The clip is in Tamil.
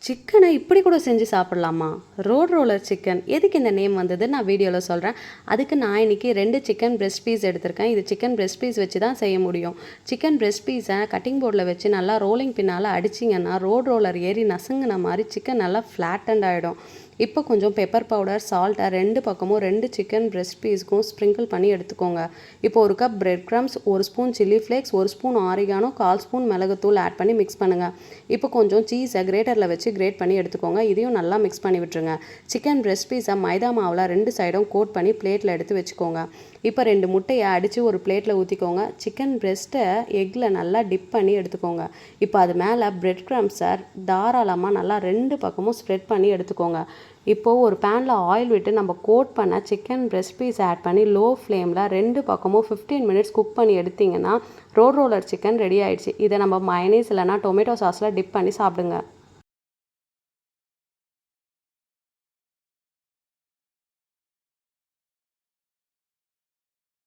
சிக்கனை இப்படி கூட செஞ்சு சாப்பிட்லாமா? ரோட் ரோலர் சிக்கன் எதுக்கு இந்த நேம் வந்தது நான் வீடியோவில் சொல்கிறேன். அதுக்கு நான் இன்றைக்கி 2 சிக்கன் பிரெஸ்ட் பீஸ் எடுத்திருக்கேன். இது சிக்கன் பிரெஸ்ட் பீஸ் வச்சு தான் செய்ய முடியும். சிக்கன் பிரெஸ்ட் பீஸை கட்டிங் போர்டில் வச்சு நல்லா ரோலிங் பின்னால் அடிச்சிங்கன்னா ரோட் ரோலர் ஏறி நசுங்கின மாதிரி சிக்கன் நல்லா ஃப்ளாட்டண்ட் ஆகிடும். இப்போ கொஞ்சம் பெப்பர் பவுடர், சால்ட்டை 2 பக்கமும் 2 சிக்கன் பிரெஸ்ட் பீஸ்க்கும் ஸ்ப்ரிங்கிள் பண்ணி எடுத்துக்கோங்க. இப்போ 1 cup bread crumbs, 1 spoon chilli flakes, 1 spoon oregano, 1/4 spoon மிளகுத்தூள் ஆட் பண்ணி மிக்ஸ் பண்ணுங்கள். இப்போ கொஞ்சம் சீஸை கிரேட்டரில் வச்சு கிரேட் பண்ணி எடுத்துக்கோங்க. இதையும் நல்லா மிக்ஸ் பண்ணி விட்டுருங்க. சிக்கன் பிரெஸ்ட் பீஸை மைதா மாவில் 2 சைடும் கோட் பண்ணி பிளேட்டில் எடுத்து வச்சுக்கோங்க. இப்போ 2 முட்டையை அடித்து ஒரு பிளேட்டில் ஊற்றிக்கோங்க. சிக்கன் பிரெஸ்ட்டை எக்கில் நல்லா டிப் பண்ணி எடுத்துக்கோங்க. இப்போ அது மேலே பிரெட் க்ரம்ஸை தாராளமாக நல்லா 2 பக்கமும் ஸ்ப்ரெட் பண்ணி எடுத்துக்கோங்க. இப்போது ஒரு பேனில் ஆயில் விட்டு நம்ம கோட் பண்ண சிக்கன் பிரெஸ்ட் பீஸ் ஆட் பண்ணி லோ ஃப்ளேமில் 2 பக்கமும் 15 மினிட்ஸ் குக் பண்ணி எடுத்திங்கன்னா ரோட் ரோலர் சிக்கன் ரெடி ஆகிடுச்சு. இதை நம்ம மயனீஸ் இல்லைனா டொமேட்டோ சாஸில் டிப் பண்ணி சாப்பிடுங்க.